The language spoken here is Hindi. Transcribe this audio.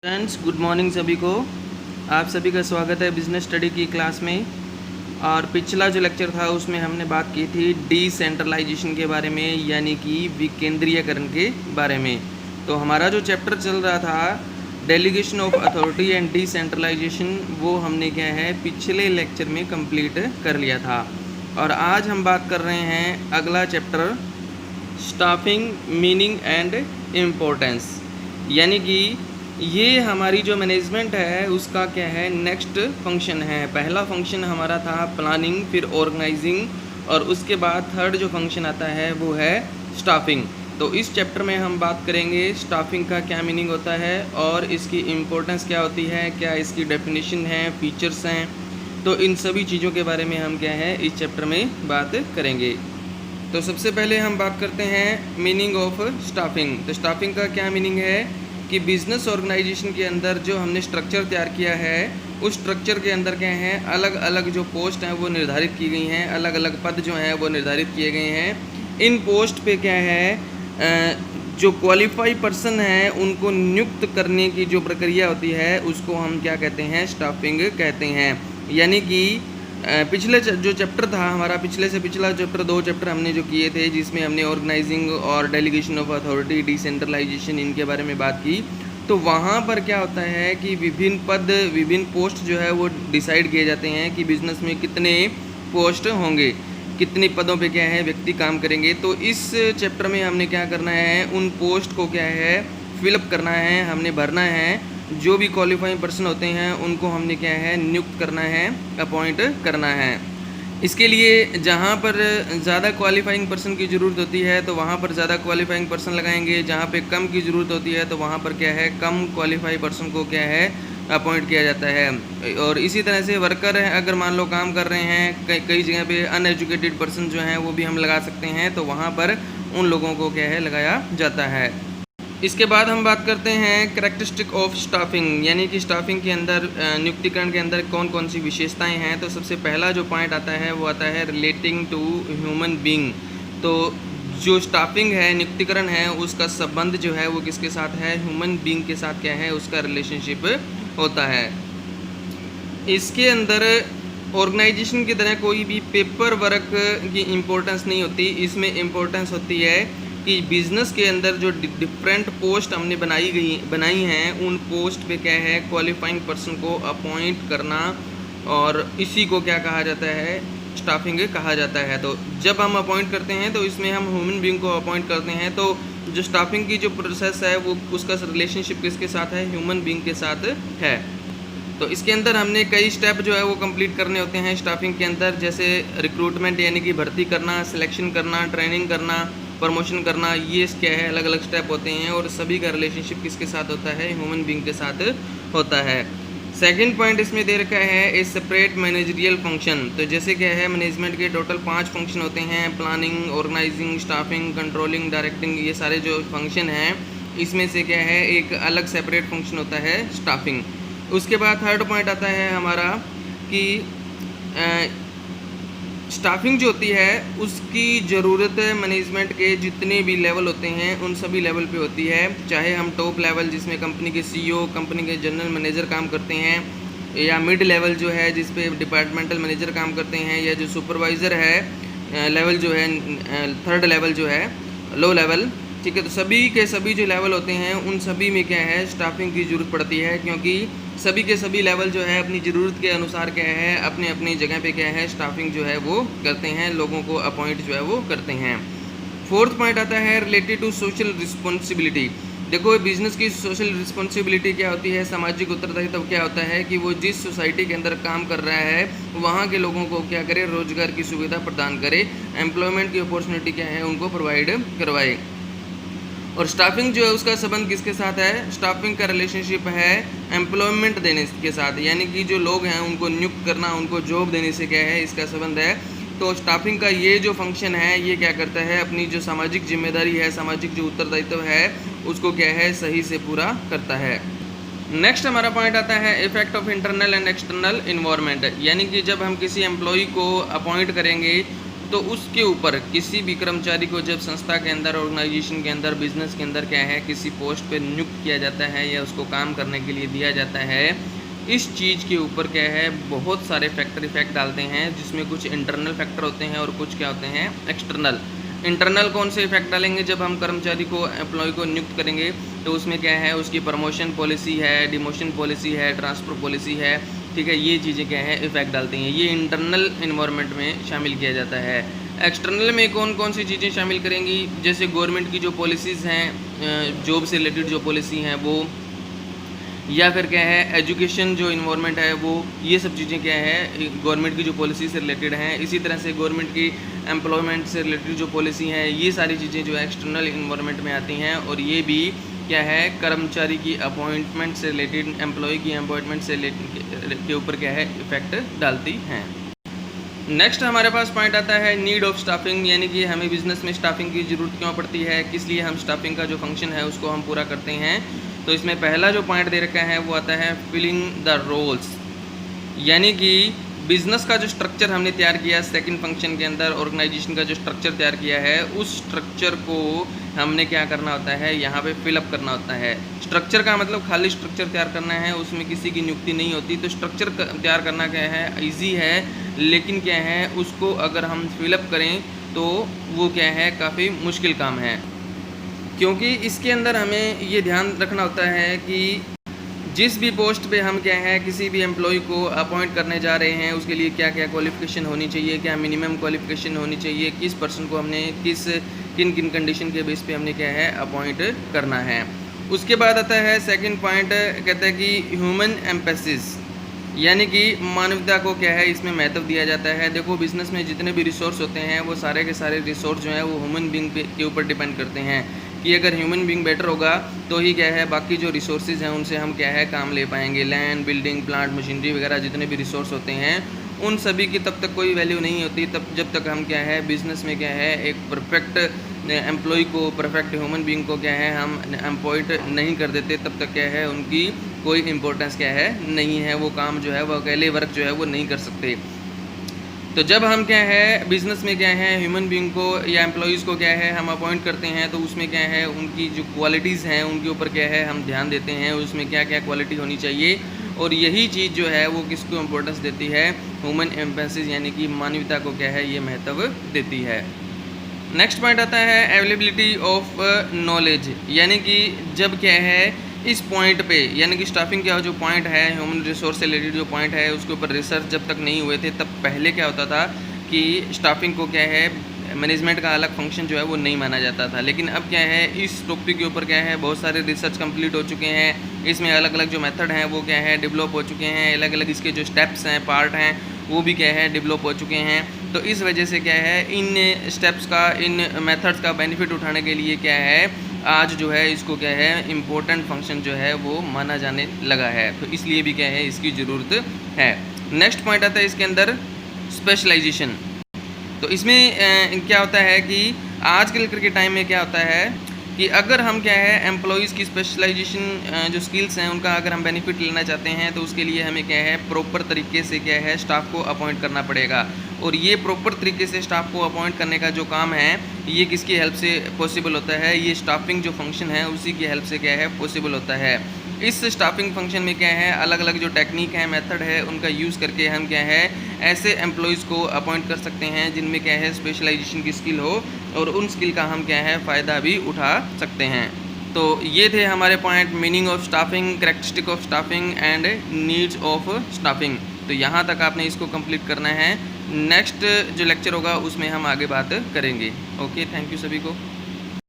फ्रेंड्स, गुड मॉर्निंग सभी को। आप सभी का स्वागत है बिजनेस स्टडी की क्लास में। और पिछला जो लेक्चर था उसमें हमने बात की थी डिसेंट्रलाइजेशन के बारे में, यानी कि विकेंद्रीयकरण के बारे में। तो हमारा जो चैप्टर चल रहा था delegation of authority and decentralisation, वो हमने क्या है पिछले लेक्चर में कंप्लीट कर लिया था। और आज हम बात कर रहे हैं अगला chapter, staffing meaning and importance. यानी कि ये हमारी जो मैनेजमेंट है उसका क्या है नेक्स्ट फंक्शन है। पहला फंक्शन हमारा था प्लानिंग, फिर ऑर्गेनाइजिंग, और उसके बाद थर्ड जो फंक्शन आता है वो है स्टाफिंग। तो इस चैप्टर में हम बात करेंगे स्टाफिंग का क्या मीनिंग होता है और इसकी इम्पोर्टेंस क्या होती है, क्या इसकी डेफिनेशन है, फीचर्स हैं। तो इन सभी चीज़ों के बारे में हम क्या है इस चैप्टर में बात करेंगे। तो सबसे पहले हम बात करते हैं मीनिंग ऑफ स्टाफिंग। तो स्टाफिंग का क्या मीनिंग है कि बिज़नेस ऑर्गेनाइजेशन के अंदर जो हमने स्ट्रक्चर तैयार किया है उस स्ट्रक्चर के अंदर क्या है अलग अलग जो पोस्ट हैं वो निर्धारित की गई हैं, अलग अलग पद जो हैं वो निर्धारित किए गए हैं। इन पोस्ट पे क्या है जो क्वालिफाई पर्सन है उनको नियुक्त करने की जो प्रक्रिया होती है उसको हम क्या कहते हैं, स्टाफिंग कहते हैं। यानी कि पिछले जो चैप्टर था हमारा, पिछले से पिछला चैप्टर, 2 चैप्टर हमने जो किए थे जिसमें हमने ऑर्गेनाइजिंग और डेलीगेशन ऑफ अथॉरिटी, डिसेंट्रलाइजेशन, इनके बारे में बात की। तो वहाँ पर क्या होता है कि विभिन्न पद, विभिन्न पोस्ट जो है वो डिसाइड किए जाते हैं कि बिज़नेस में कितने पोस्ट होंगे, कितने पदों पे क्या है व्यक्ति काम करेंगे। तो इस चैप्टर में हमने क्या करना है, उन पोस्ट को क्या है फिलअप करना है, हमने भरना है। जो भी क्वालिफाइंग पर्सन होते हैं उनको हमने क्या है नियुक्त करना है, अपॉइंट करना है। इसके लिए जहाँ पर ज़्यादा क्वालिफाइंग पर्सन की ज़रूरत होती है तो वहाँ पर ज़्यादा क्वालिफाइंग पर्सन लगाएंगे, जहाँ पे कम की ज़रूरत होती है तो वहाँ पर क्या है कम क्वालिफाई पर्सन को क्या है अपॉइंट किया जाता है। और इसी तरह से वर्कर है, अगर मान लो काम कर रहे हैं, कई जगह पे अनएजुकेटेड पर्सन जो हैं वो भी हम लगा सकते हैं, तो वहाँ पर उन लोगों को क्या है लगाया जाता है। इसके बाद हम बात करते हैं कैरेक्टरिस्टिक ऑफ स्टाफिंग, यानी कि स्टाफिंग के अंदर, नियुक्तिकरण के अंदर कौन कौन सी विशेषताएं हैं। तो सबसे पहला जो पॉइंट आता है वो आता है रिलेटिंग टू ह्यूमन बीइंग। तो जो स्टाफिंग है, नियुक्तिकरण है, उसका संबंध जो है वो किसके साथ है, ह्यूमन बीइंग के साथ क्या है उसका रिलेशनशिप होता है। इसके अंदर ऑर्गेनाइजेशन की तरह कोई भी पेपर वर्क की इम्पोर्टेंस नहीं होती, इसमें इम्पोर्टेंस होती है कि बिज़नेस के अंदर जो डिफरेंट पोस्ट हमने बनाई हैं उन पोस्ट पे क्या है क्वालिफाइंग पर्सन को अपॉइंट करना, और इसी को क्या कहा जाता है, स्टाफिंग कहा जाता है। तो जब हम अपॉइंट करते हैं तो इसमें हम ह्यूमन बीइंग को अपॉइंट करते हैं। तो जो स्टाफिंग की जो प्रोसेस है वो उसका रिलेशनशिप किसके साथ है, ह्यूमन बीइंग के साथ है। तो इसके अंदर हमने कई स्टेप जो है वो कंप्लीट करने होते हैं स्टाफिंग के अंदर, जैसे रिक्रूटमेंट यानी कि भर्ती करना, सिलेक्शन करना, ट्रेनिंग करना, प्रमोशन करना, ये क्या है अलग अलग स्टेप होते हैं। और सभी का रिलेशनशिप किसके साथ होता है, ह्यूमन बीइंग के साथ होता है। सेकंड पॉइंट इसमें दे रखा है ए सेपरेट मैनेजरियल फंक्शन। तो जैसे क्या है मैनेजमेंट के टोटल 5 फंक्शन होते हैं, planning, organising, staffing, controlling, directing, ये सारे जो फंक्शन हैं इसमें से क्या है एक अलग सेपरेट फंक्शन होता है स्टाफिंग। उसके बाद थर्ड पॉइंट आता है हमारा कि स्टाफिंग जो होती है उसकी ज़रूरत मैनेजमेंट के जितने भी लेवल होते हैं उन सभी लेवल पे होती है। चाहे हम टॉप लेवल जिसमें कंपनी के सीईओ, कंपनी के जनरल मैनेजर काम करते हैं, या मिड लेवल जो है जिस पे डिपार्टमेंटल मैनेजर काम करते हैं, या जो सुपरवाइज़र है लेवल जो है, थर्ड लेवल जो है लो लेवल, ठीक है। तो सभी के सभी जो लेवल होते हैं उन सभी में क्या है स्टाफिंग की ज़रूरत पड़ती है, क्योंकि सभी के सभी लेवल जो है अपनी ज़रूरत के अनुसार क्या है अपने अपनी जगह पे क्या है स्टाफिंग जो है वो करते हैं, लोगों को अपॉइंट जो है वो करते हैं। फोर्थ पॉइंट आता है रिलेटेड टू सोशल रिस्पॉन्सिबिलिटी। देखो बिजनेस की सोशल रिस्पॉन्सिबिलिटी क्या होती है, सामाजिक उत्तरदायित्व क्या होता है कि वो जिस सोसाइटी के अंदर काम कर रहा है वहाँ के लोगों को क्या करे, रोजगार की सुविधा प्रदान करे, एम्प्लॉयमेंट की अपॉर्चुनिटी क्या है उनको प्रोवाइड करवाए। और स्टाफिंग जो है उसका संबंध किसके साथ है, स्टाफिंग का रिलेशनशिप है एम्प्लॉयमेंट देने के साथ, यानी कि जो लोग हैं उनको नियुक्त करना, उनको जॉब देने से क्या है इसका संबंध है। तो स्टाफिंग का ये जो फंक्शन है ये क्या करता है, अपनी जो सामाजिक जिम्मेदारी है, सामाजिक जो उत्तरदायित्व है उसको क्या है सही से पूरा करता है। नेक्स्ट हमारा पॉइंट आता है effect of internal and external environment, यानी कि जब हम किसी एम्प्लॉय को अपॉइंट करेंगे तो उसके ऊपर किसी भी कर्मचारी को जब संस्था के अंदर, ऑर्गेनाइजेशन के अंदर, बिजनेस के अंदर क्या है, किसी पोस्ट पे नियुक्त किया जाता है या उसको काम करने के लिए दिया जाता है, इस चीज़ के ऊपर क्या है बहुत सारे फैक्टर इफेक्ट डालते हैं, जिसमें कुछ इंटरनल फैक्टर होते हैं और कुछ क्या होते हैं एक्सटर्नल। इंटरनल कौन से इफेक्ट डालेंगे, जब हम कर्मचारी को, एम्प्लॉय को नियुक्त करेंगे तो उसमें क्या है उसकी प्रमोशन पॉलिसी है, डिमोशन पॉलिसी है, ट्रांसफ़र पॉलिसी है, ठीक है, ये चीज़ें क्या है इफेक्ट डालती हैं। ये इंटरनल इन्वायरमेंट में शामिल किया जाता है। एक्सटर्नल में कौन कौन सी चीज़ें शामिल करेंगी, जैसे गवर्नमेंट की जो पॉलिसीज़ हैं, जॉब से रिलेटेड जो पॉलिसी हैं वो, या फिर क्या है एजुकेशन जो इन्वायरमेंट है वो, ये सब चीज़ें क्या है गवर्नमेंट की जो पॉलिसी से रिलेटेड हैं। इसी तरह से गवर्नमेंट की एम्प्लॉयमेंट से रिलेटेड जो पॉलिसी हैं, ये सारी चीज़ें जो है एक्सटर्नल इन्वायरमेंट में आती हैं, और ये भी क्या है कर्मचारी की अपॉइंटमेंट से रिलेटेड, एम्प्लॉय की अपॉइंटमेंट से रिलेटेड के ऊपर क्या है इफेक्ट डालती हैं। नेक्स्ट हमारे पास पॉइंट आता है नीड ऑफ स्टाफिंग, यानी कि हमें बिजनेस में स्टाफिंग की ज़रूरत क्यों पड़ती है, किस लिए हम स्टाफिंग का जो फंक्शन है उसको हम पूरा करते हैं। तो इसमें पहला जो पॉइंट दे रखा है वो आता है फिलिंग द रोल्स, यानी कि बिज़नेस का जो स्ट्रक्चर हमने तैयार किया सेकंड फंक्शन के अंदर, ऑर्गेनाइजेशन का जो स्ट्रक्चर तैयार किया है, उस स्ट्रक्चर को हमने क्या करना होता है यहाँ पे फिलअप करना होता है। स्ट्रक्चर का मतलब खाली स्ट्रक्चर तैयार करना है, उसमें किसी की नियुक्ति नहीं होती। तो स्ट्रक्चर तैयार करना क्या है ईजी है, लेकिन क्या है उसको अगर हम फिलअप करें तो वो क्या है काफ़ी मुश्किल काम है, क्योंकि इसके अंदर हमें ये ध्यान रखना होता है कि जिस भी पोस्ट पे हम क्या है किसी भी एम्प्लॉय को अपॉइंट करने जा रहे हैं, उसके लिए क्या क्या क्वालिफ़िकेशन होनी चाहिए, क्या मिनिमम क्वालिफ़िकेशन होनी चाहिए, किस पर्सन को हमने किन किन कंडीशन के बेस पे हमने क्या है अपॉइंट करना है। उसके बाद आता है सेकंड पॉइंट, कहता है कि ह्यूमन एम्पैसिस, यानी कि मानवता को क्या है इसमें महत्व दिया जाता है। देखो बिज़नेस में जितने भी रिसोर्स होते हैं वो सारे के सारे रिसोर्स जो हैं वो ह्यूमन बीइंग के ऊपर डिपेंड करते हैं, कि अगर ह्यूमन बीइंग बेटर होगा तो ही क्या है बाकी जो रिसोर्सेज हैं उनसे हम क्या है काम ले पाएंगे। लैंड, बिल्डिंग, प्लांट, मशीनरी वगैरह जितने भी रिसोर्स होते हैं उन सभी की तब तक कोई वैल्यू नहीं होती तब जब तक हम क्या है बिज़नेस में क्या है एक परफेक्ट एम्प्लॉय को, परफेक्ट ह्यूमन बीइंग को क्या है हम अपॉइंट नहीं कर देते, तब तक क्या है उनकी कोई इम्पोर्टेंस क्या है नहीं है, वो काम जो है वो अकेले वर्क जो है वो नहीं कर सकते। तो जब हम क्या है बिज़नेस में क्या है ह्यूमन बीइंग को या एम्प्लॉयज़ को क्या है हम अपॉइंट करते हैं, तो उसमें क्या है उनकी जो क्वालिटीज़ हैं उनके ऊपर क्या है हम ध्यान देते हैं, उसमें क्या क्या क्वालिटी होनी चाहिए, और यही चीज़ जो है वो किसको इम्पोर्टेंस देती है, ह्यूमन एम्पैसिस, यानी कि मानवता को क्या है ये महत्व देती है। नेक्स्ट पॉइंट आता है अवेलेबिलिटी ऑफ नॉलेज, यानी कि जब क्या है इस पॉइंट पे, यानी कि स्टाफिंग का जो पॉइंट है, ह्यूमन रिसोर्स से रिलेटेड जो पॉइंट है उसके ऊपर रिसर्च जब तक नहीं हुए थे, तब पहले क्या होता था कि स्टाफिंग को क्या है मैनेजमेंट का अलग फंक्शन जो है वो नहीं माना जाता था। लेकिन अब क्या है इस टॉपिक के ऊपर क्या है बहुत सारे रिसर्च कंप्लीट हो चुके हैं, इसमें अलग अलग जो मेथड हैं वो क्या है डेवलप हो चुके हैं, अलग अलग इसके जो स्टेप्स हैं, पार्ट हैं, वो भी क्या है डेवलप हो चुके हैं। तो इस वजह से क्या है इन स्टेप्स का, इन मेथड्स का बेनिफिट उठाने के लिए क्या है आज जो है इसको क्या है इम्पोर्टेंट फंक्शन जो है वो माना जाने लगा है, तो इसलिए भी क्या है इसकी ज़रूरत है। नेक्स्ट पॉइंट आता है इसके अंदर स्पेशलाइजेशन। तो इसमें क्या होता है कि आजकल के टाइम में क्या होता है कि अगर हम क्या है एम्प्लॉयज़ की स्पेशलाइजेशन जो स्किल्स हैं उनका अगर हम बेनिफिट लेना चाहते हैं, तो उसके लिए हमें क्या है प्रॉपर तरीके से क्या है स्टाफ को अपॉइंट करना पड़ेगा। और ये प्रॉपर तरीके से स्टाफ को अपॉइंट करने का जो काम है ये किसकी हेल्प से पॉसिबल होता है, ये स्टाफिंग जो फंक्शन है उसी की हेल्प से क्या है पॉसिबल होता है। इस स्टाफिंग फंक्शन में क्या है अलग अलग जो टेक्निक है, मेथड है, उनका यूज़ करके हम क्या है ऐसे एम्प्लॉयज़ को अपॉइंट कर सकते हैं जिनमें क्या है स्पेशलाइजेशन की स्किल हो, और उन स्किल का हम क्या है फ़ायदा भी उठा सकते हैं। तो ये थे हमारे point, meaning of staffing, characteristic of staffing and needs of staffing. तो यहाँ तक आपने इसको कंप्लीट करना है। नेक्स्ट जो लेक्चर होगा उसमें हम आगे बात करेंगे। ओके, थैंक यू सभी को।